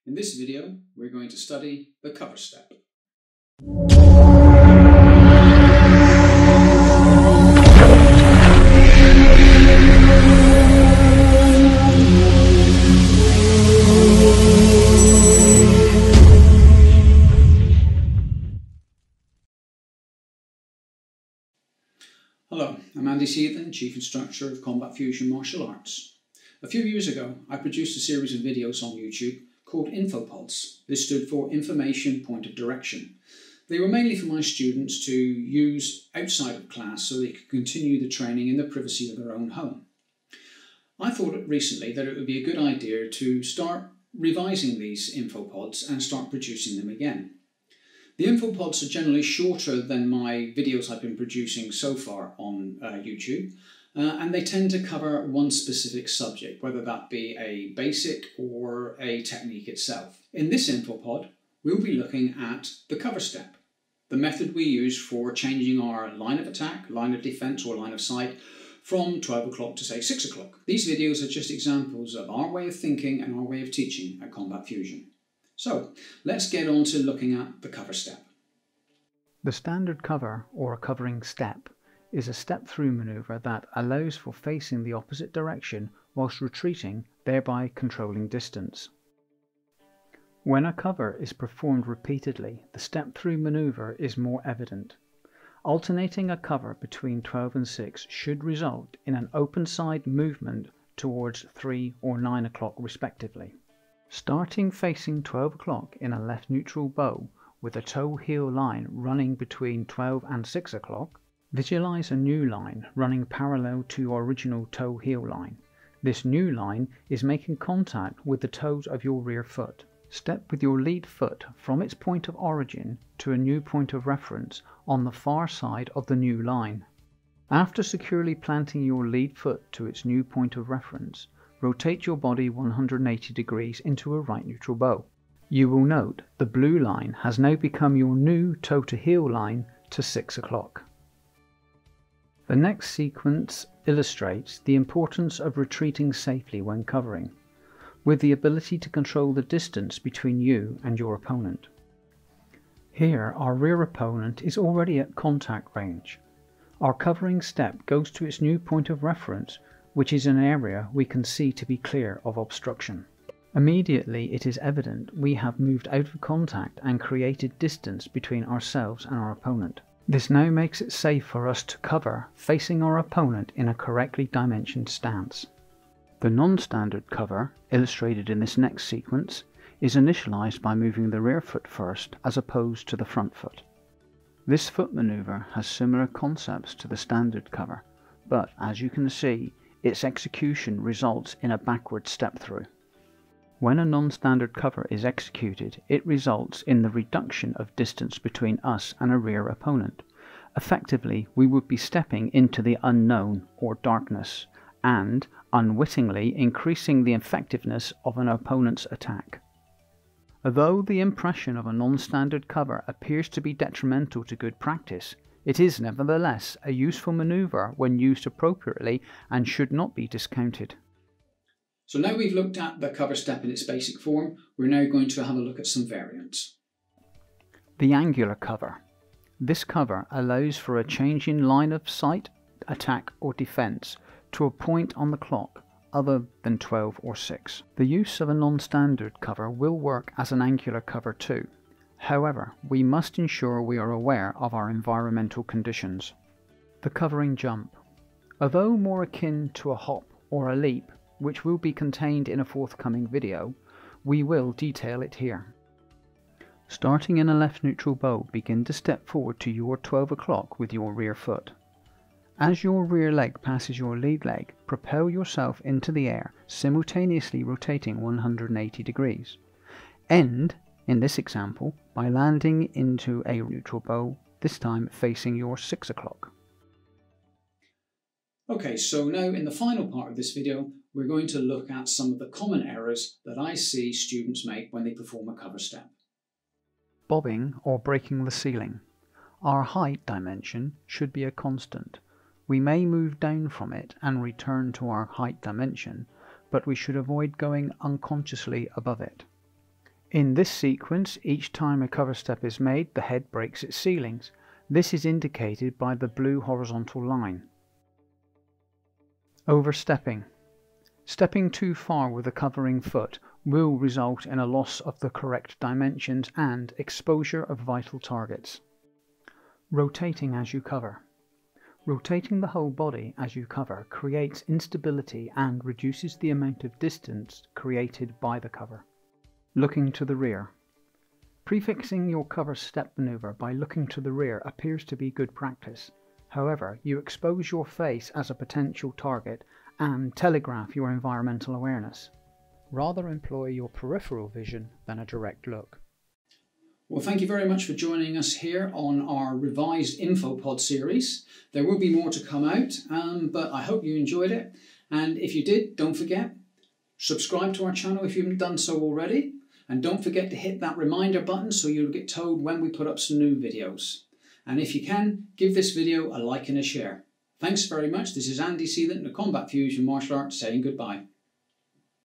In this video, we're going to study the cover step. Hello, I'm Andy Seathan, Chief Instructor of Combat Fusion Martial Arts. A few years ago, I produced a series of videos on YouTube called INFO-P.O.Ds. This stood for Information Point of Direction. They were mainly for my students to use outside of class so they could continue the training in the privacy of their own home. I thought recently that it would be a good idea to start revising these INFO-P.O.Ds and start producing them again. The INFO-P.O.Ds are generally shorter than my videos I've been producing so far on YouTube, and they tend to cover one specific subject, whether that be a basic or a technique itself. In this INFO-P.O.D, we'll be looking at the cover step, the method we use for changing our line of attack, line of defense or line of sight from 12 o'clock to say 6 o'clock. These videos are just examples of our way of thinking and our way of teaching at Combat Fusion. So let's get on to looking at the cover step. The standard cover, or a covering step, is a step-through manoeuvre that allows for facing the opposite direction whilst retreating, thereby controlling distance. When a cover is performed repeatedly, the step-through manoeuvre is more evident. Alternating a cover between 12 and 6 should result in an open side movement towards 3 or 9 o'clock respectively. Starting facing 12 o'clock in a left neutral bow with a toe-heel line running between 12 and 6 o'clock, visualize a new line running parallel to your original toe-heel line. This new line is making contact with the toes of your rear foot. Step with your lead foot from its point of origin to a new point of reference on the far side of the new line. After securely planting your lead foot to its new point of reference, rotate your body 180 degrees into a right neutral bow. You will note the blue line has now become your new toe to heel line to 6 o'clock. The next sequence illustrates the importance of retreating safely when covering, with the ability to control the distance between you and your opponent. Here our rear opponent is already at contact range. Our covering step goes to its new point of reference, which is an area we can see to be clear of obstruction. Immediately it is evident we have moved out of contact and created distance between ourselves and our opponent. This now makes it safe for us to cover facing our opponent in a correctly dimensioned stance. The non-standard cover, illustrated in this next sequence, is initialized by moving the rear foot first as opposed to the front foot. This foot maneuver has similar concepts to the standard cover, but as you can see, its execution results in a backward step through. When a non-standard cover is executed, it results in the reduction of distance between us and a rear opponent. Effectively, we would be stepping into the unknown or darkness and unwittingly increasing the effectiveness of an opponent's attack. Although the impression of a non-standard cover appears to be detrimental to good practice, it is nevertheless a useful maneuver when used appropriately and should not be discounted. So now we've looked at the cover step in its basic form, we're now going to have a look at some variants. The angular cover. This cover allows for a change in line of sight, attack or defense to a point on the clock other than 12 or 6. The use of a non-standard cover will work as an angular cover too. However, we must ensure we are aware of our environmental conditions. The covering jump. Although more akin to a hop or a leap, which will be contained in a forthcoming video, we will detail it here. Starting in a left neutral bow, begin to step forward to your 12 o'clock with your rear foot. As your rear leg passes your lead leg, propel yourself into the air, simultaneously rotating 180 degrees. End, in this example, by landing into a neutral bow, this time facing your 6 o'clock. Okay, so now in the final part of this video, we're going to look at some of the common errors that I see students make when they perform a cover step. Bobbing or breaking the ceiling. Our height dimension should be a constant. We may move down from it and return to our height dimension, but we should avoid going unconsciously above it. In this sequence, each time a cover step is made, the head breaks its ceilings. This is indicated by the blue horizontal line. Overstepping. Stepping too far with a covering foot will result in a loss of the correct dimensions and exposure of vital targets. Rotating as you cover. Rotating the whole body as you cover creates instability and reduces the amount of distance created by the cover. Looking to the rear. Prefixing your cover step maneuver by looking to the rear appears to be good practice. However, you expose your face as a potential target and telegraph your environmental awareness. Rather employ your peripheral vision than a direct look. Well, thank you very much for joining us here on our revised INFO-P.O.D series. There will be more to come out, but I hope you enjoyed it. And if you did, don't forget, subscribe to our channel if you haven't done so already. And don't forget to hit that reminder button so you'll get told when we put up some new videos. And if you can, give this video a like and a share. Thanks very much. This is Andy Sealant, the Combat Fusion Martial Arts, saying goodbye.